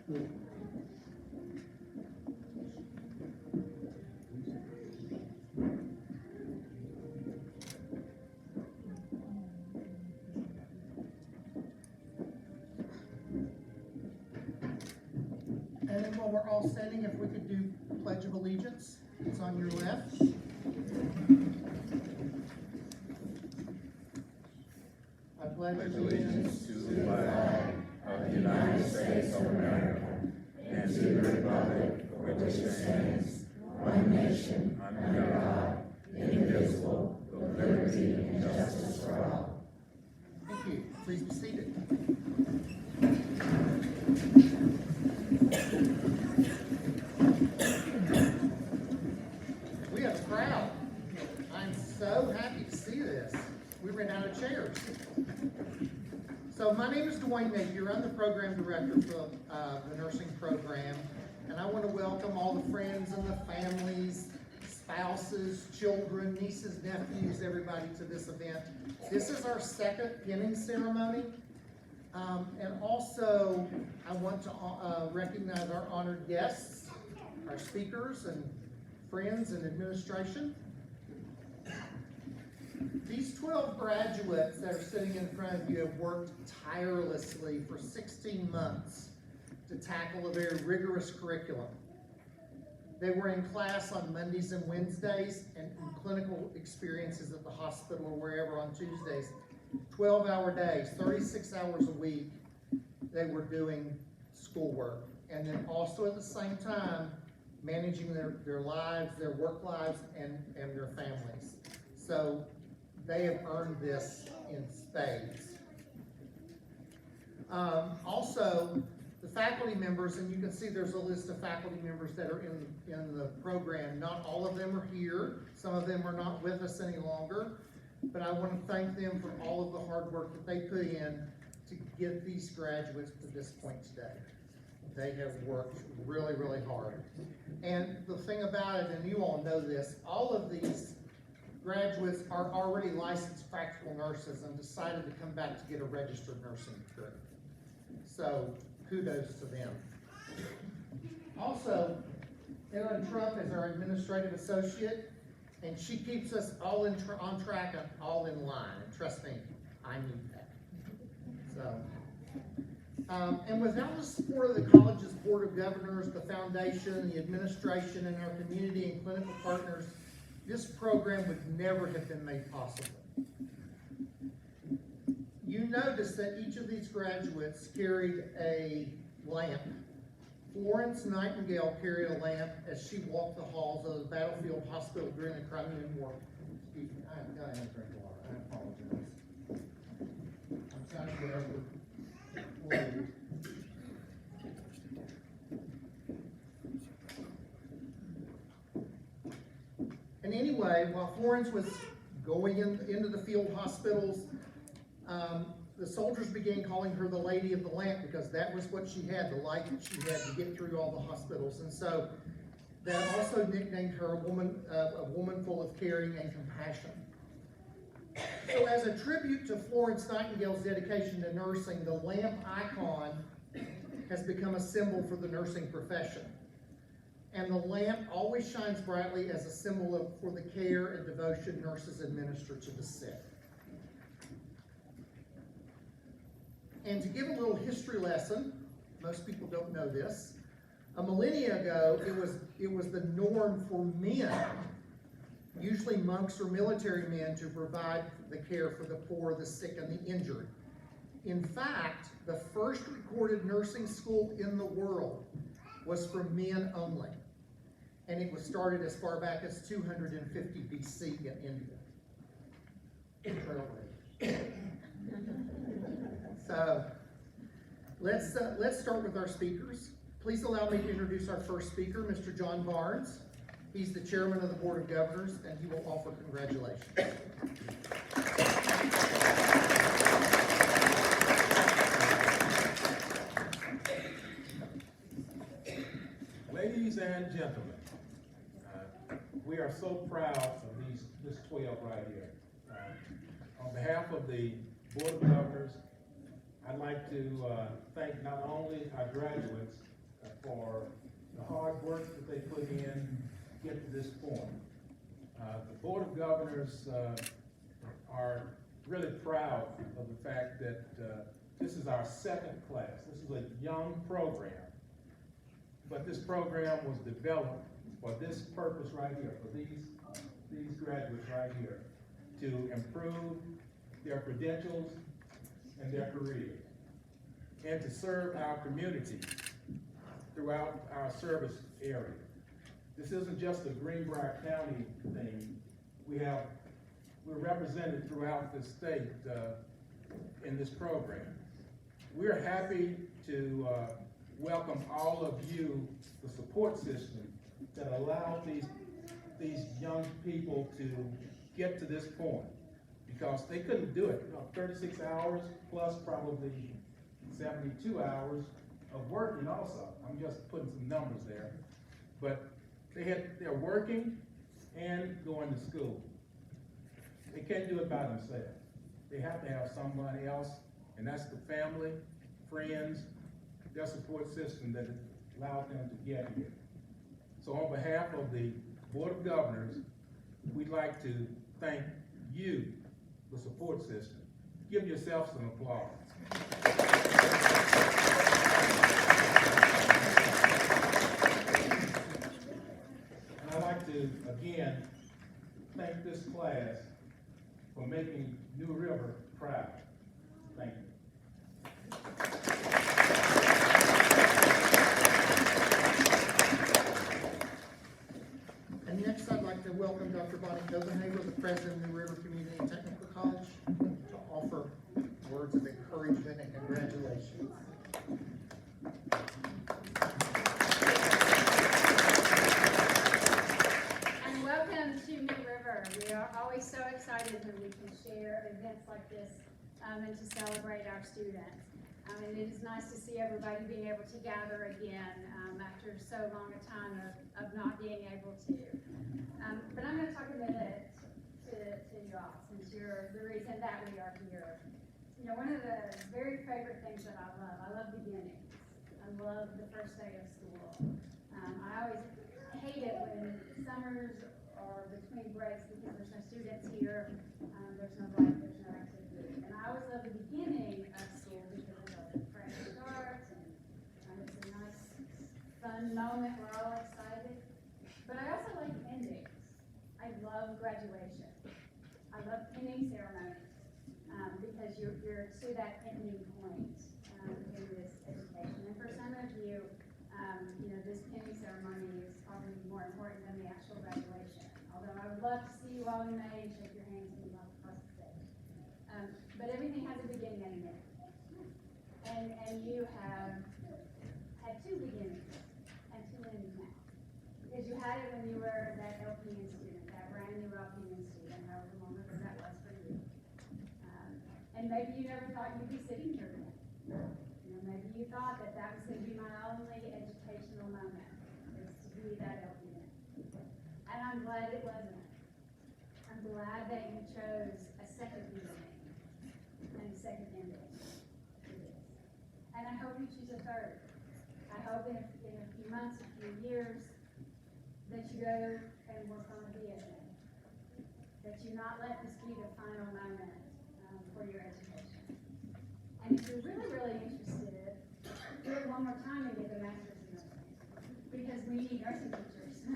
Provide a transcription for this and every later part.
And then while we're all standing, if we could do Pledge of Allegiance, it's on your left. I pledge Allegiance to the flag of the United States of America and to the republic for which it stands, one nation, under God, indivisible, with liberty and justice for all. Thank you. Please be seated. We have a crowd. I'm so happy to see this. We ran out of chairs. So my name is Dwayne Napier. I'm the program director for the nursing program, and I want to welcome all the friends and the families, spouses, children, nieces, nephews, everybody to this event. This is our second pinning ceremony, and also I want to recognize our honored guests, our speakers and friends and administration. These 12 graduates that are sitting in front of you have worked tirelessly for 16 months to tackle a very rigorous curriculum. They were in class on Mondays and Wednesdays and in clinical experiences at the hospital or wherever on Tuesdays. 12-hour days, 36 hours a week, they were doing schoolwork. And then also at the same time, managing their lives, their work lives, and their families. So they have earned this in spades. Also, the faculty members, and you can see there's a list of faculty members that are in the program. Not all of them are here. Some of them are not with us any longer. But I want to thank them for all of the hard work that they put in to get these graduates to this point today. They have worked really, really hard. And the thing about it, and you all know this, all of these graduates are already licensed practical nurses and decided to come back to get a registered nursing degree. So kudos to them. Also, Erin Trump is our administrative associate, and she keeps us all on track and all in line. And trust me, I need that. So, and without the support of the college's board of governors, the foundation, the administration, and our community and clinical partners, this program would never have been made possible. You notice that each of these graduates carried a lamp. Florence Nightingale carried a lamp as she walked the halls of the battlefield hospital during the Crimean War. Excuse me, I've got to drink water. I apologize. I'm trying to get over. And anyway, while Florence was going into the field hospitals, the soldiers began calling her the Lady of the Lamp because that was what she had, the light that she had to get through all the hospitals. And so that also nicknamed her a woman full of caring and compassion. So as a tribute to Florence Nightingale's dedication to nursing, the lamp icon has become a symbol for the nursing profession. And the lamp always shines brightly as a symbol for the care and devotion nurses administer to the sick. And to give a little history lesson, most people don't know this, a millennia ago, it was the norm for men, usually monks or military men, to provide the care for the poor, the sick, and the injured. In fact, the first recorded nursing school in the world was for men only. And it was started as far back as 250 BC in India. So let's start with our speakers. Please allow me to introduce our first speaker, Mr. John Barnes. He's the chairman of the Board of Governors, and he will offer congratulations. Ladies and gentlemen, we are so proud of this 12 right here. On behalf of the Board of Governors, I'd like to thank not only our graduates, for the hard work that they put in to get to this point. The Board of Governors are really proud of the fact that this is our second class. This is a young program, but this program was developed for this purpose right here, for these graduates right here, to improve their credentials and their careers, and to serve our community throughout our service area. This isn't just a Greenbrier County thing. We're represented throughout the state in this program. We're happy to welcome all of you, the support system that allowed these young people to get to this point, because they couldn't do it. 36 hours plus probably 72 hours of working also. I'm just putting some numbers there. But they're working and going to school. They can't do it by themselves. They have to have somebody else, and that's the family, friends, their support system that allowed them to get here. So on behalf of the Board of Governors, we'd like to thank you, the support system. Give yourself some applause. And I'd like to, again, thank this class for making New River proud. Thank you. And next, I'd like to welcome Dr. Bonnie Copenhagen, the president of New River Community and Technical College, to offer words of encouragement and congratulations. And welcome to New River. We are always so excited when we can share events like this and to celebrate our students. And it is nice to see everybody being able to gather again after so long a time of not being able to. But I'm going to talk a minute to you all, since you're the reason that we are here. You know, one of the very favorite things that I love beginnings. I love the first day of school. I always hate it when summers are between breaks because there's no students here, there's no life, there's no activity. And I always love the beginning of school because it's a fresh start and it's a nice, fun moment. We're all excited. But I also like endings. I love graduation. I love pinning ceremonies because you're to that ending point in this education. And for some of you, you know, this pinning ceremony is probably more important than the actual graduation. Although I would love to see you all in May and shake your hands and walk across the stage. But everything has a beginning and an end. And you have had two beginnings and two ends now. Because you had it when you were that LPN student, that brand new LPN student, however long ago that was for you. And maybe you never thought you'd be sitting here today. You know, maybe you thought that was going to be my only educational moment, is to be that LPN. And I'm glad it wasn't. I'm glad that you chose a second beginning and a second ending for this. And I hope you choose a third. I hope in a few months, a few years, that you go and work on a BSN. That you not let this be the final moment for your education. And if you're really, really interested, do it one more time and get the master's in nursing. Because we need nursing teachers.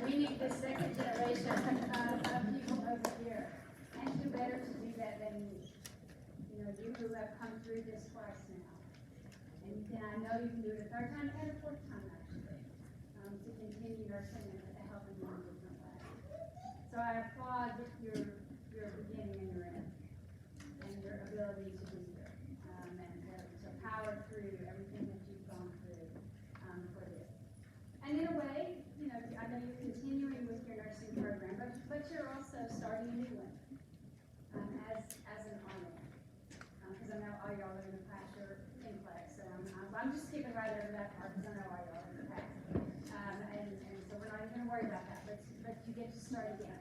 We need the second generation of people over here. And who better to do that than you? You know, you who have come through this twice now. And I know you can do it a third time and a fourth time, actually, to continue nursing and to help in one different way. So I applaud your beginning and your end, and your ability to be here, and to power through everything that you've gone through for this. And in a way, you know, I know you're continuing with your nursing program, but you're also starting a new one as an RN. Because I know all y'all are in the past, you're in class, so I'm just skipping right over that part because I know all y'all are in the past. And so we're not even going to worry about that, but you get to start again.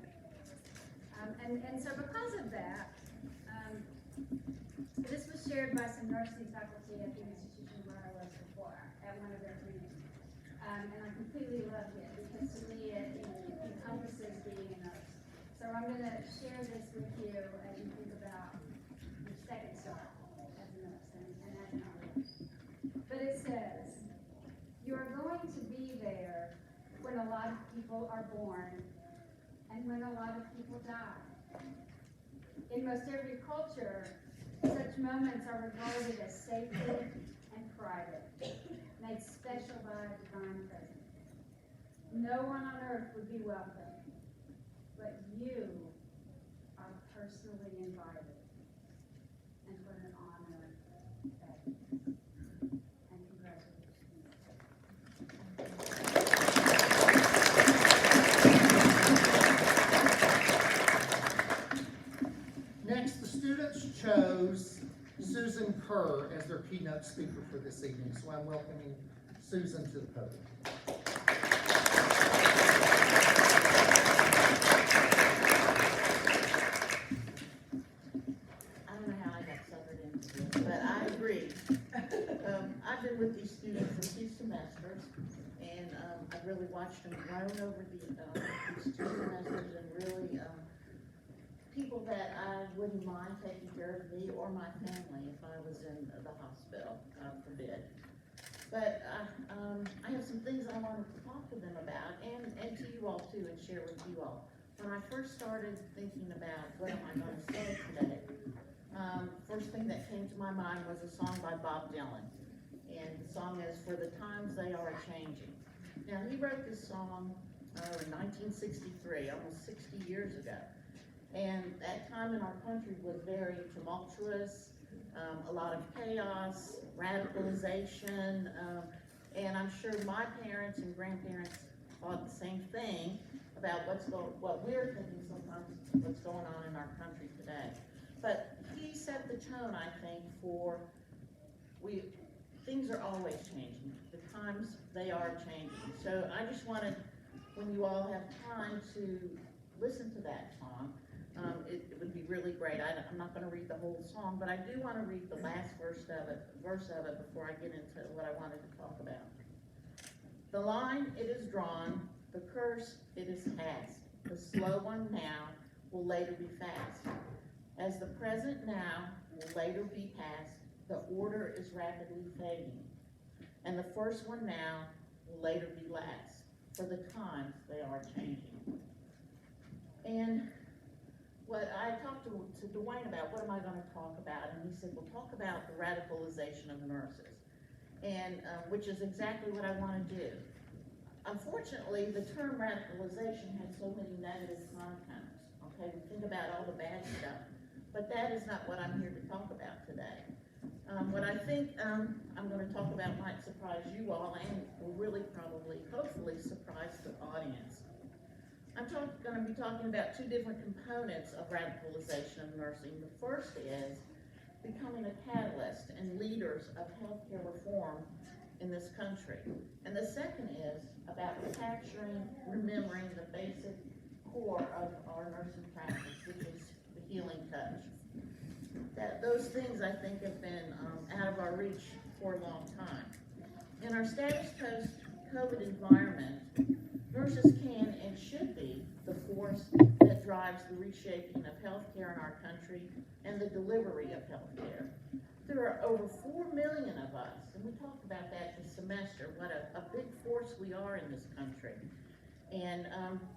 And so because of that, this was shared by some nursing faculty at the institution where I was before. at one of their trainings. And I completely loved it because to me it encompasses being a nurse. So I'm going to share this with you as you think about your second start as a nurse and as an RN. But it says, you are going to be there when a lot of people are born and when a lot of people die. In most every culture, such moments are regarded as sacred and private, made special by a divine presence. No one on earth would be welcome, but you are personally invited. And what an honor that is. And congratulations. Next, the students chose Susan Kerr as their keynote speaker for this evening, so I'm welcoming Susan to the podium. I don't know how I got suckered into this, but I agree. I've been with these students for 2 semesters, and I've really watched them grown over these 2 semesters, and really people that I wouldn't mind taking care of me or my family if I was in the hospital, God forbid. But I have some things I wanted to talk to them about, and to you all too, and share with you all. When I first started thinking about what am I going to say today, first thing that came to my mind was a song by Bob Dylan. And the song is For the Times They Are Changing. Now, he wrote this song in 1963, almost 60 years ago. And that time in our country was very tumultuous, a lot of chaos, radicalization, and I'm sure my parents and grandparents thought the same thing about what we're thinking sometimes, what's going on in our country today. But he set the tone, I think, for things are always changing. The times, they are changing. So I just wanted, when you all have time to listen to that song, it would be really great. I'm not going to read the whole song, but I do want to read the last verse of it before I get into what I wanted to talk about. The line, it is drawn, the curse, it is past. The slow one now will later be fast. As the present now will later be past, the order is rapidly fading. And the first one now will later be last, for the times they are changing. And what I talked to Dwayne about, what am I going to talk about? And he said, we'll talk about the radicalization of nurses, and which is exactly what I want to do. Unfortunately, the term radicalization has so many negative connotations. Okay, we think about all the bad stuff, but that is not what I'm here to talk about today. What I think I'm going to talk about might surprise you all, and will really probably, hopefully, surprise the audience. I'm going to be talking about 2 different components of radicalization of nursing. The first is becoming a catalyst and leaders of healthcare reform in this country. And the second is about capturing, remembering the basic core of our nursing practice, which is the healing touch. Those things, I think, have been out of our reach for a long time. In our status post-COVID environment, nurses can and should be the force that drives the reshaping of healthcare in our country and the delivery of healthcare. There are over 4 million of us, and we talked about that this semester, what a big force we are in this country. And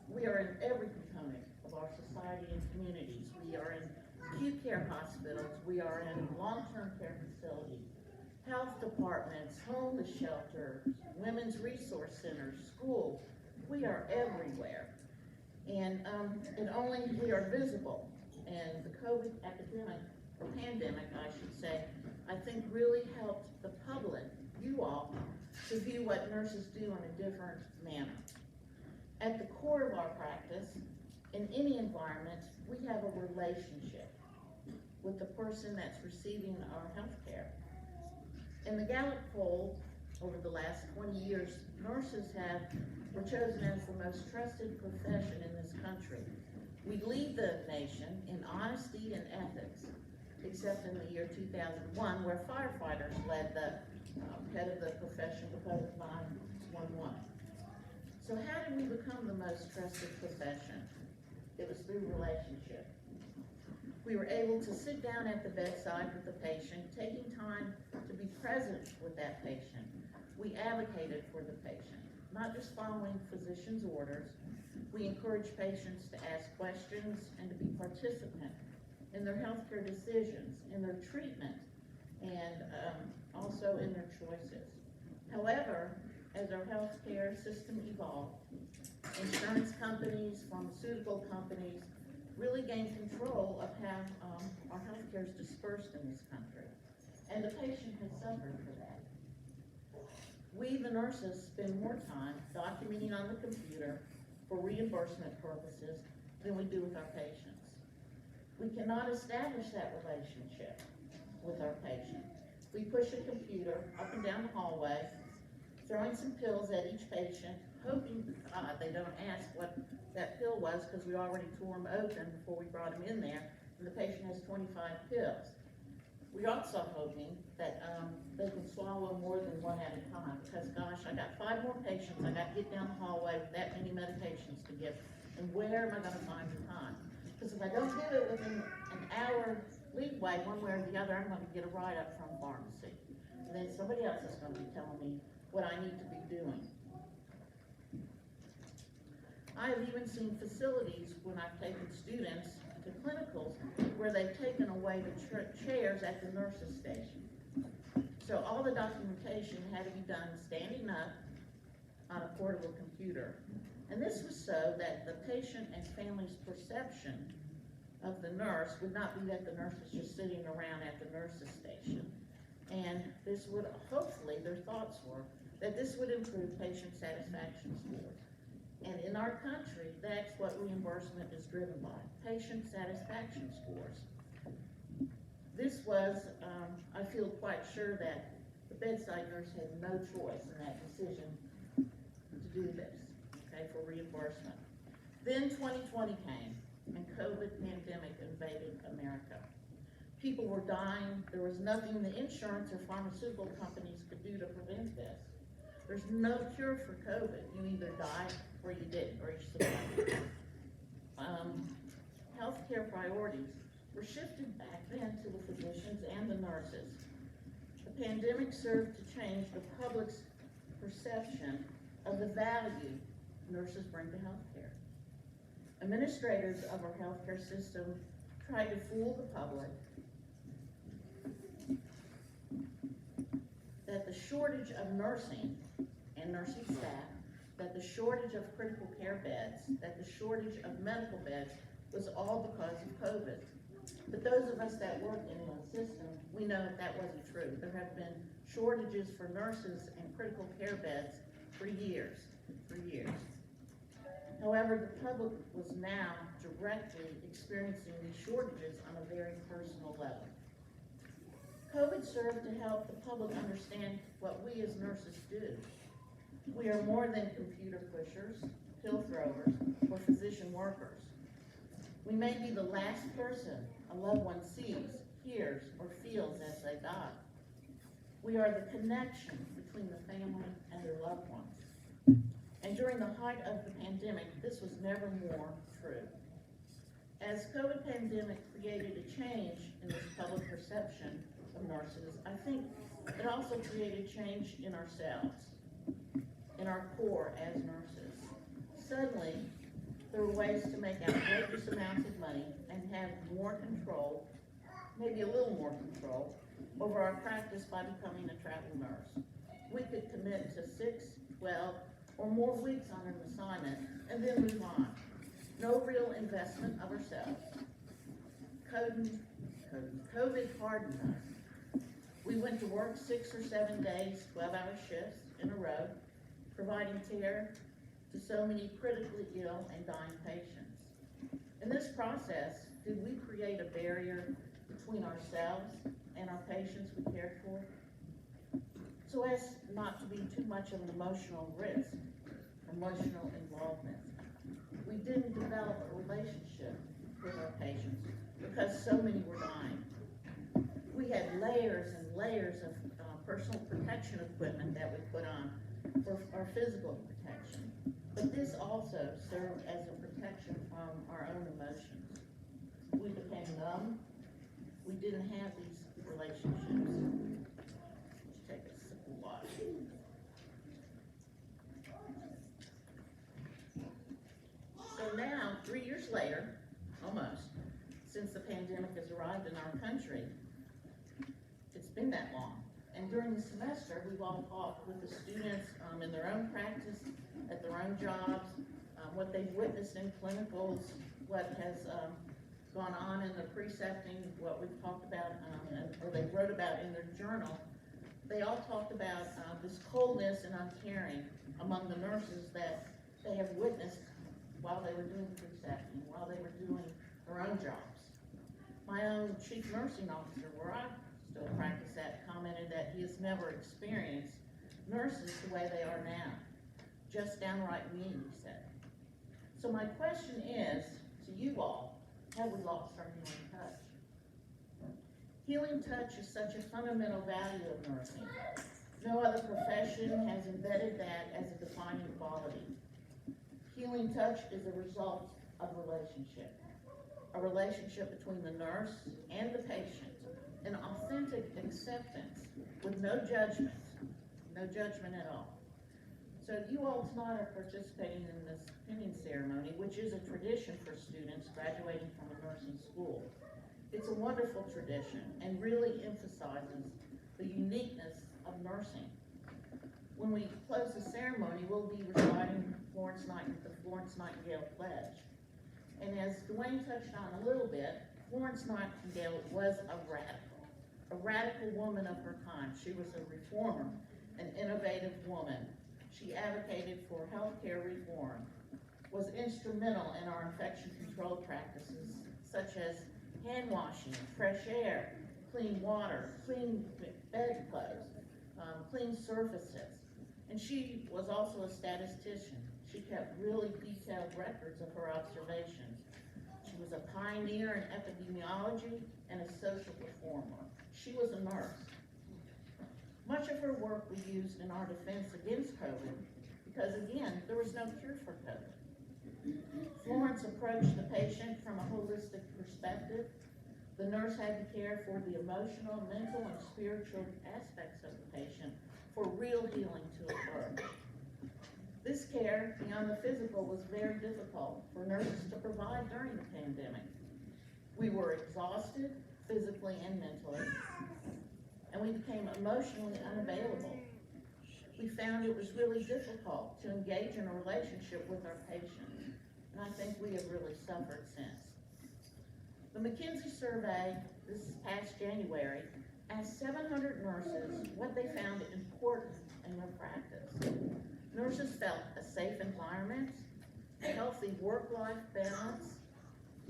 we are in every component of our society and communities. We are in acute care hospitals, we are in long-term care facilities, health departments, homeless shelters, women's resource centers, schools. We are everywhere. And we are visible. And the COVID epidemic, or pandemic, I should say, I think really helped the public, you all, to view what nurses do in a different manner. At the core of our practice, in any environment, we have a relationship with the person that's receiving our health care. In the Gallup poll, over the last 20 years, nurses were chosen as the most trusted profession in this country. We lead the nation in honesty and ethics. except in the year 2001, where firefighters led the head of the profession because of 911. So how did we become the most trusted profession? It was through relationship. We were able to sit down at the bedside with the patient, taking time to be present with that patient. We advocated for the patient, not just following physician's orders. We encourage patients to ask questions and to be participant in their healthcare decisions, in their treatment, and also in their choices. However, as our healthcare system evolved, insurance companies, pharmaceutical companies really gained control of how our healthcare is dispersed in this country, and the patient has suffered for that. We, the nurses, spend more time documenting on the computer for reimbursement purposes than we do with our patients. We cannot establish that relationship with our patient. We push a computer up and down the hallway, throwing some pills at each patient, hoping they don't ask what that pill was, because we already tore them open before we brought them in there, and the patient has 25 pills. We're also hoping that they can swallow more than one at a time, because gosh, I got 5 more patients, I got to get down the hallway with that many medications to give, and where am I gonna find the time? Because if I don't give it within an hour leadway, one way or the other, I'm gonna get a write-up from pharmacy. And then somebody else is gonna be telling me what I need to be doing. I have even seen facilities when I've taken students to clinicals where they've taken away the chairs at the nurses' station. So all the documentation had to be done standing up on a portable computer. And this was so that the patient and family's perception of the nurse would not be that the nurse was just sitting around at the nurses' station. And this would, hopefully, their thoughts were that this would improve patient satisfaction scores. And in our country, that's what reimbursement is driven by, patient satisfaction scores. This was, I feel quite sure that the bedside nurse had no choice in that decision to do this, okay, for reimbursement. Then 2020 came, and COVID pandemic invaded America. People were dying. There was nothing the insurance or pharmaceutical companies could do to prevent this. There's no cure for COVID. You either die or you didn't, or you survived. Healthcare priorities were shifted back then to the physicians and the nurses. The pandemic served to change the public's perception of the value nurses bring to healthcare. Administrators of our healthcare system tried to fool the public that the shortage of nursing and nursing staff, that the shortage of critical care beds, that the shortage of medical beds was all because of COVID. But those of us that work in the system, we know that wasn't true. There have been shortages for nurses and critical care beds for years. However, the public was now directly experiencing these shortages on a very personal level. COVID served to help the public understand what we as nurses do. We are more than computer pushers, pill throwers, or physician workers. We may be the last person a loved one sees, hears, or feels as they die. We are the connection between the family and their loved ones. And during the height of the pandemic, this was never more true. As COVID pandemic created a change in this public perception of nurses, I think it also created change in ourselves, in our core as nurses. Suddenly, there were ways to make outrageous amounts of money and have more control, maybe a little more control, over our practice by becoming a travel nurse. We could commit to 6, 12, or more weeks on an assignment and then move on. No real investment of ourselves. COVID hardened us. We went to work 6 or 7 days, 12-hour shifts in a row, providing care to so many critically ill and dying patients. In this process, did we create a barrier between ourselves and our patients we cared for? So as not to be too much of an emotional risk, emotional involvement. We didn't develop a relationship with our patients because so many were dying. we had layers and layers of personal protection equipment that we put on for our physical protection. But this also served as a protection from our own emotions. We became numb. We didn't have these relationships. Let's take a sip of water. So now, 3 years later, almost, since the pandemic has arrived in our country, it's been that long. And during the semester, we've all talked with the students in their own practice, at their own jobs, what they've witnessed in clinicals, what has gone on in the precepting, what we've talked about, or they wrote about in their journal. They all talked about this coldness and uncaring among the nurses that they have witnessed while they were doing precepting, while they were doing their own jobs. My own chief nursing officer, where I still practice at, commented that he has never experienced nurses the way they are now. Just downright mean, he said. So my question is, to you all, have we lost our healing touch? Healing touch is such a fundamental value of nursing. No other profession has embedded that as a defining quality. Healing touch is a result of a relationship between the nurse and the patient, an authentic acceptance with no judgment at all. So you all tonight are participating in this pinning ceremony, which is a tradition for students graduating from a nursing school. It's a wonderful tradition and really emphasizes the uniqueness of nursing. When we close the ceremony, we'll be reciting the Florence Nightingale Pledge. And as Dwayne touched on a little bit, Florence Nightingale was a radical woman of her time. She was a reformer, an innovative woman. She advocated for healthcare reform, was instrumental in our infection control practices, such as hand washing, fresh air, clean water, clean bedclothes, clean surfaces. And she was also a statistician. She kept really detailed records of her observations. She was a pioneer in epidemiology and a social reformer. She was a nurse. Much of her work was used in our defense against COVID because, again, there was no cure for COVID. Florence approached the patient from a holistic perspective. The nurse had to care for the emotional, mental, and spiritual aspects of the patient for real healing to occur. This care, beyond the physical, was very difficult for nurses to provide during the pandemic. We were exhausted, physically and mentally, and we became emotionally unavailable. We found it was really difficult to engage in a relationship with our patients, and I think we have really suffered since. The McKinsey survey, this past January, asked 700 nurses what they found important in their practice. Nurses felt a safe environment, a healthy work-life balance,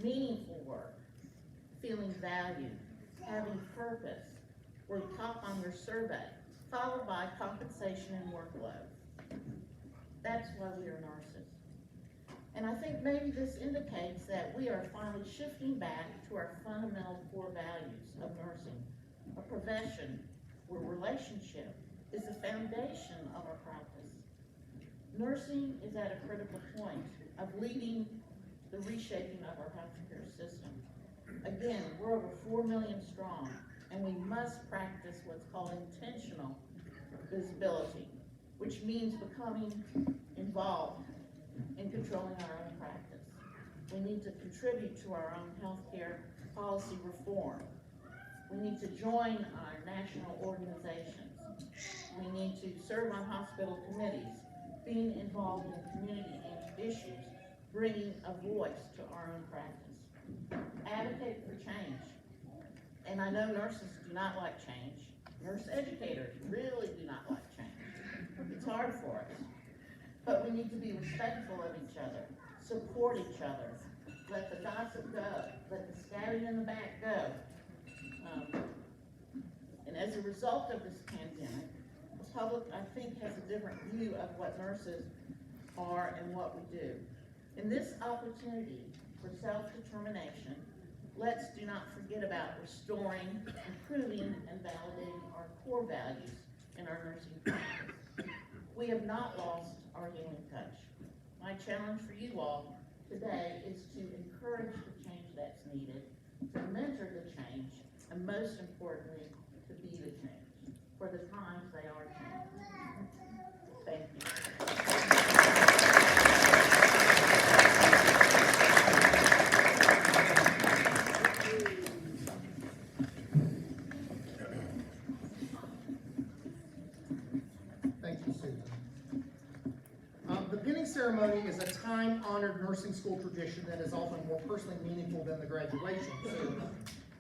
meaningful work, feeling valued, having purpose, were top on their survey, followed by compensation and workload. That's why we are nurses. And I think maybe this indicates that we are finally shifting back to our fundamental core values of nursing, a profession where relationship is the foundation of our practice. Nursing is at a critical point of leading the reshaping of our healthcare system. Again, we're over 4 million strong, and we must practice what's called intentional visibility, which means becoming involved in controlling our own practice. We need to contribute to our own healthcare policy reform. We need to join our national organizations. We need to serve on hospital committees, being involved in community issues, bringing a voice to our own practice. Advocate for change. And I know nurses do not like change. Nurse educators really do not like change. It's hard for us. But we need to be respectful of each other, support each other, let the gossip go, let the stabbing in the back go. And as a result of this pandemic, the public, I think, has a different view of what nurses are and what we do. In this opportunity for self-determination, let's do not forget forget about restoring, improving, and validating our core values in our nursing practice. We have not lost our healing touch. My challenge for you all today is to encourage the change that's needed, to mentor the change, and most importantly, to be the change, for the times they are changing. Thank you. Thank you, Susan. The pinning ceremony is a time-honored nursing school tradition that is often more personally meaningful than the graduation ceremony.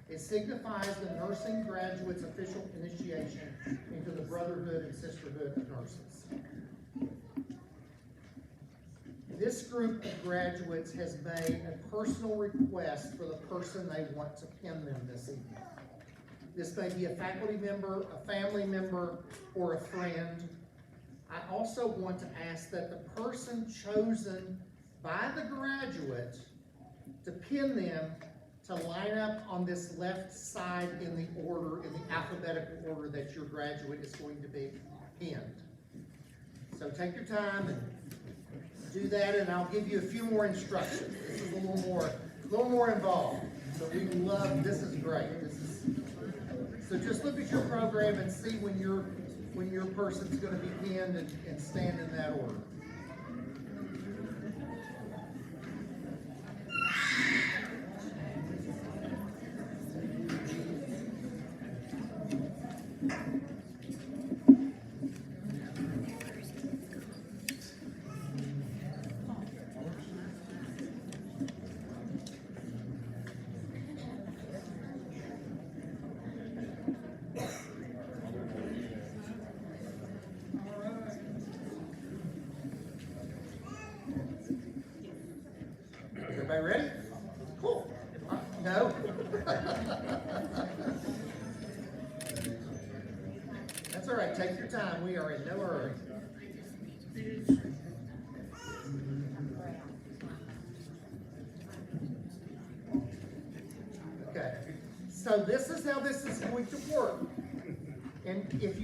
It signifies the nursing graduate's official initiation into the brotherhood and sisterhood of nurses. This group of graduates has made a personal request for the person they want to pin them this evening. This may be a faculty member, a family member, or a friend. I also want to ask that the person chosen by the graduate to pin them to line up on this left side in the order, in the alphabetical order that your graduate is going to be pinned. So take your time and do that, and I'll give you a few more instructions. This is a little more involved. So we love, this is great. So just look at your program and see when your person's going to be pinned and stand in that order. Everybody ready? Cool. No? That's all right. Take your time. We are in no hurry. Okay. So this is how this is going to work. And if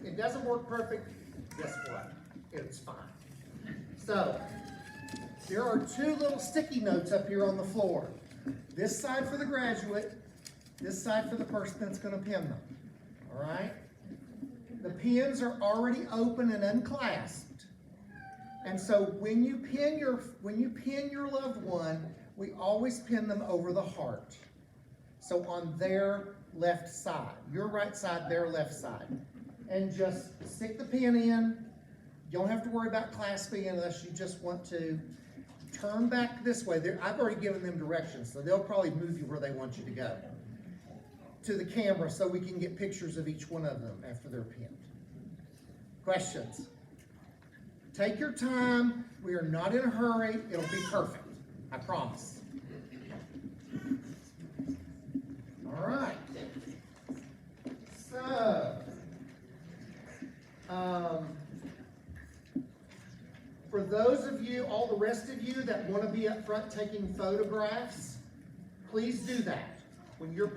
it doesn't work perfect, guess what? It's fine. So there are two little sticky notes up here on the floor. This side for the graduate, this side for the person that's going to pin them. All right? The pins are already open and unclasped. And so when you pin your loved one, we always pin them over the heart. So on their left side, your right side, their left side. And just stick the pin in. You don't have to worry about clasping unless you just want to. Turn back this way. I've already given them directions, so they'll probably move you where they want you to go. To the camera so we can get pictures of each one of them after they're pinned. Questions? Take your time. We are not in a hurry. It'll be perfect. I promise. All right. So, for those of you, all the rest of you that want to be up front taking photographs, please do that. When your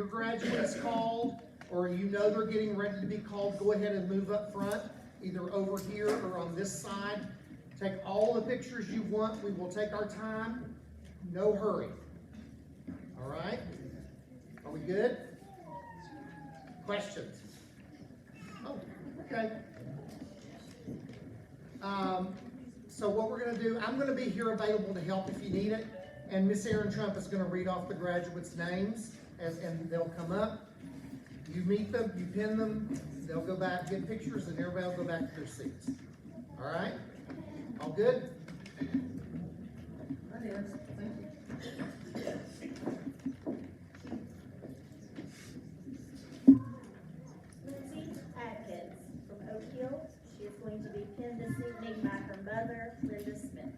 graduate is called, or you know they're getting ready to be called, go ahead and move up front, either over here or on this side. Take all the pictures you want. We will take our time. No hurry. All right? Are we good? Questions? Oh, okay. So what we're going to do, I'm going to be here available to help if you need it, and Miss Erin Trump is going to read off the graduates' names, and they'll come up. You meet them, you pin them, they'll go back, get pictures, and everybody will go back to their seats. All right? All good? All right, Erin. Thank you. Lucie Atkins from Oak Hill. She is going to be pinned this evening by her mother, Linda Smith.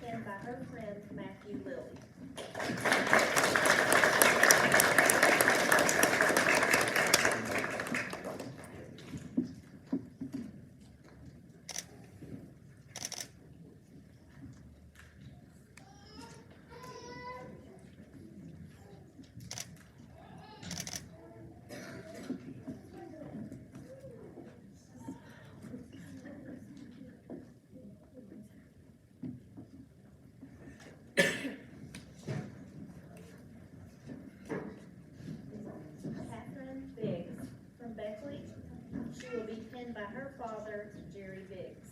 pinned by her friend Matthew Lilly. Catherine Biggs from Beckley. She will be pinned by her father, Jerry Biggs.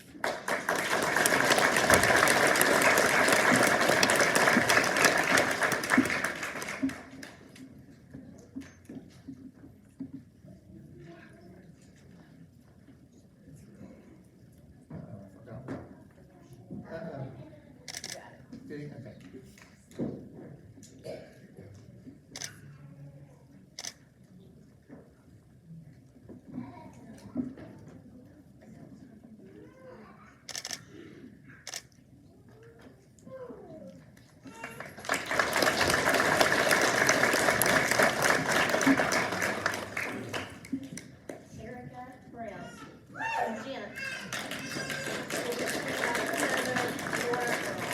Did he? Okay. Erica Brown from Gent. She will be pinned by her mother, Laura Brown.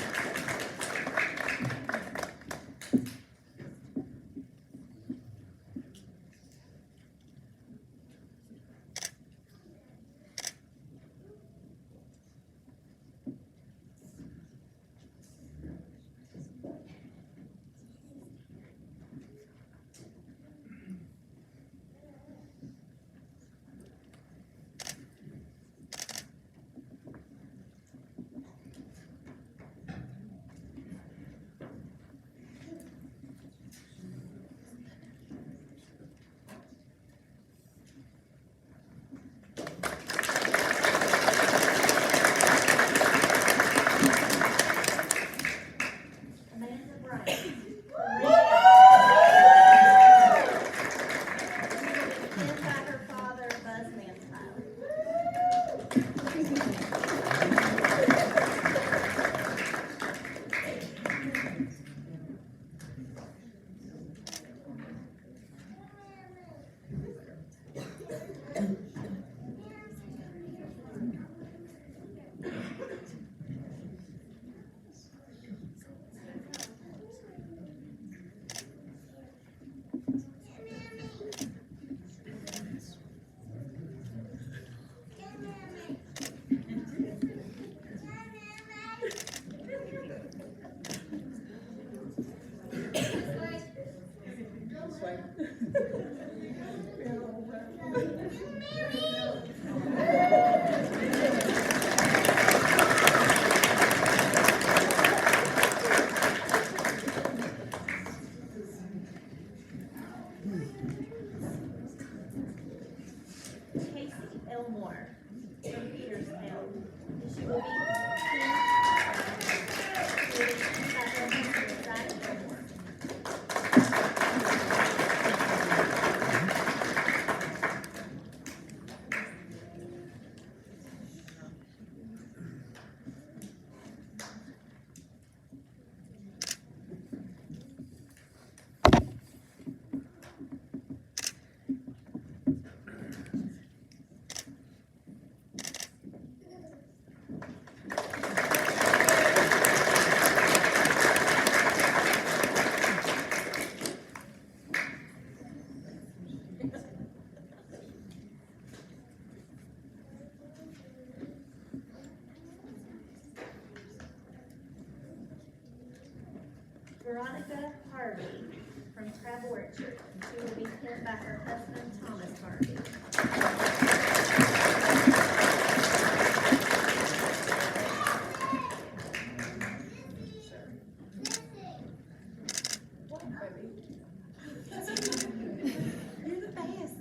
Amanda Bryant from Greenbrier. She will be pinned by her father, Buzz Mansfield. Casey Elmore from Peterstown. She will be pinned by her husband, Zach Elmore. Veronica Harvey from Travel Orchard. She will be pinned by her husband, Thomas Harvey. You're the best.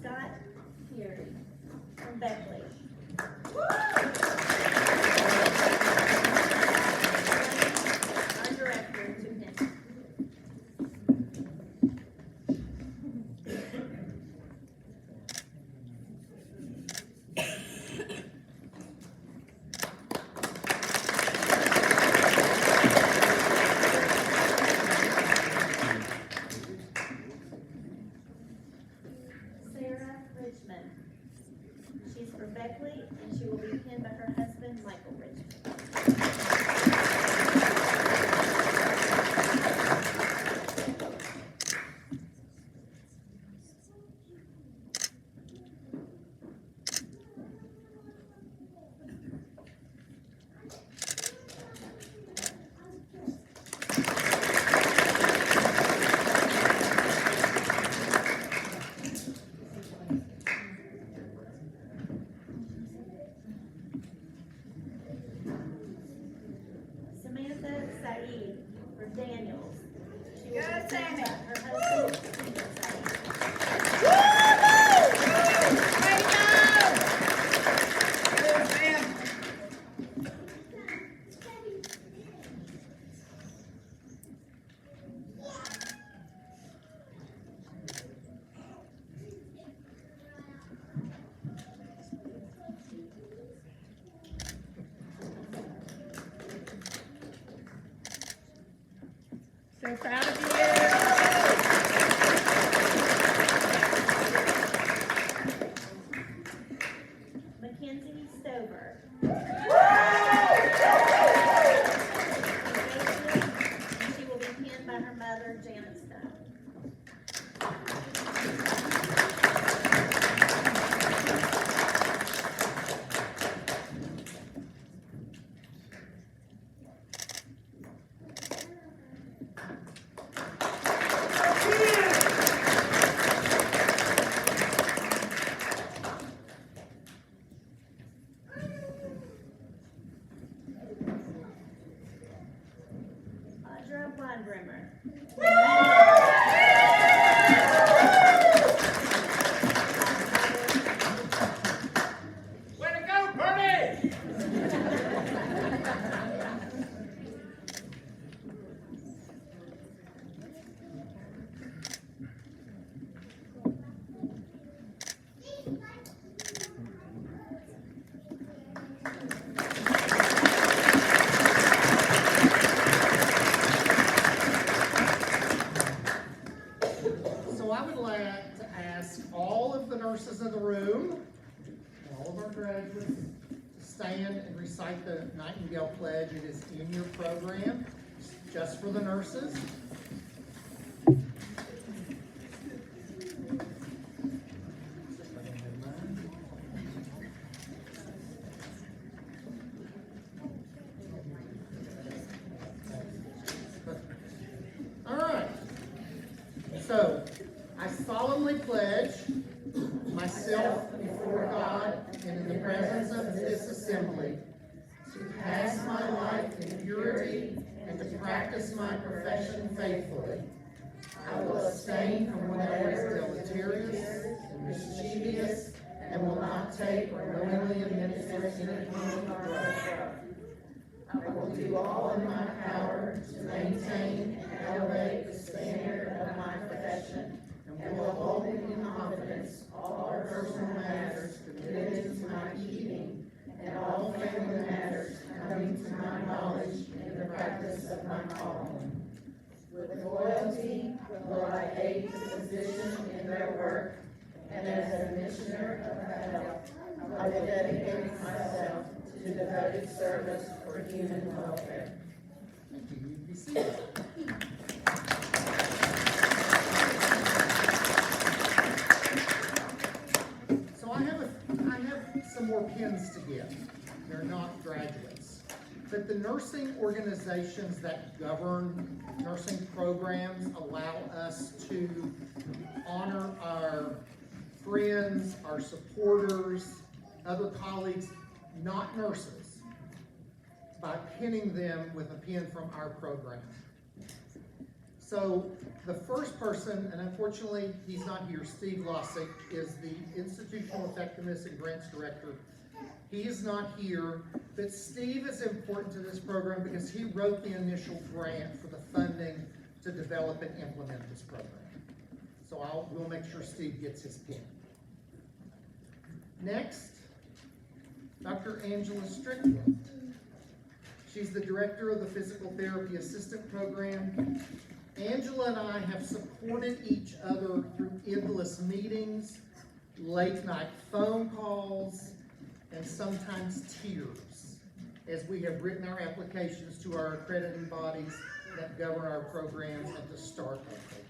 Scott Peary from Beckley. for Beckley, and she will be pinned by her husband, Michael Richmond. Samantha Saeed for Daniels. She will be pinned by her husband, Saeed. So proud of you. Mackenzie Stover. And she will be pinned by her mother, Janet Stone. Audra Weinbrimmer. Way to go, Bernie! So I would like to ask all of the nurses in the room, and all of our graduates, to stand and recite the Nightingale Pledge. It is in your program, just for the nurses. All right. So, I solemnly pledge myself before God and in the presence of this assembly to pass my life in purity and to practice my profession faithfully. I will abstain from whatever is deleterious and mischievous and will not take or knowingly administer any kind of drug. I will do all in my power to maintain and elevate the standard of my profession and will hold in confidence all our personal matters committed to my keeping and all family matters coming to my knowledge in the practice of my calling. With loyalty will I aid the physician in their work, and as a commissioner of health, I will dedicate myself to devoted service for human welfare. Thank you. You can be seated. So I have some more pins to give. They're not graduates. But the nursing organizations that govern nursing programs allow us to honor our friends, our supporters, other colleagues, not nurses, by pinning them with a pin from our program. So the first person, and unfortunately he's not here, Steve Lossick, is the Institutional Effectiveness and Grants Director. He is not here, but Steve is important to this program because he wrote the initial grant for the funding to develop and implement this program. So we'll make sure Steve gets his pin. Next, Dr. Angela Strickland. She's the director of the Physical Therapy Assistant Program. Angela and I have supported each other through endless meetings, late night phone calls, and sometimes tears as we have written our applications to our accrediting bodies that govern our programs and to start our programs.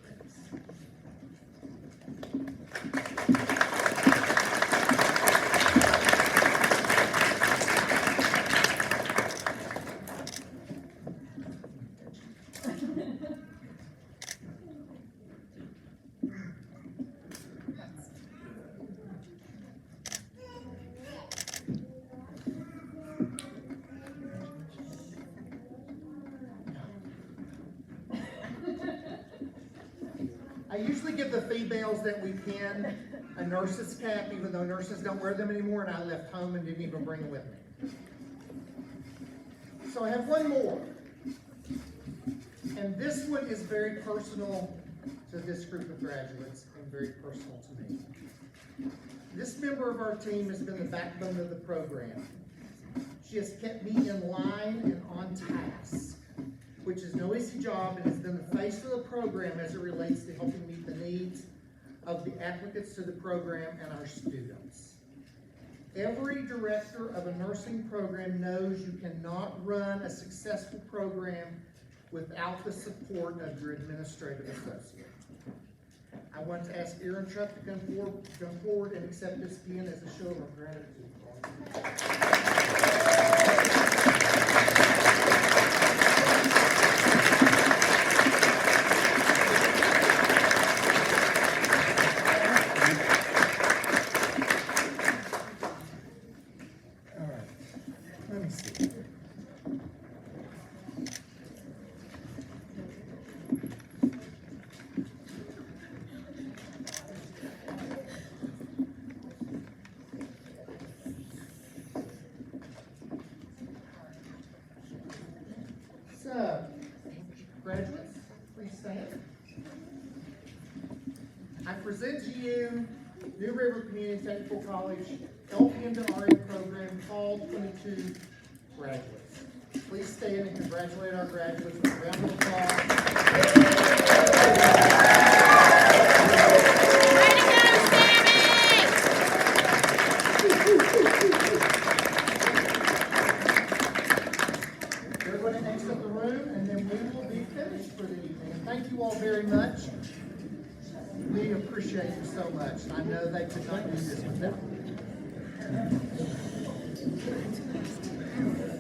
I usually give the females that we pin a nurse's cap, even though nurses don't wear them anymore, and I left home and didn't even bring them with me. So I have one more. And this one is very personal to this group of graduates and very personal to me. This member of our team has been the backbone of the program. She has kept me in line and on task, which is no easy job, and has been the face of the program as it relates to helping meet the needs of the applicants to the program and our students. Every director of a nursing program knows you cannot run a successful program without the support of your administrative associate. I want to ask Erin Truck to come forward and accept this pin as a show of our gratitude. So, graduates, please stand. I present to you New River Community Technical College LPN to RN program Fall 22 graduates. Please stand and congratulate our graduates with a round of applause. Thank you all very much. We appreciate you so much. I know they could not do this without you.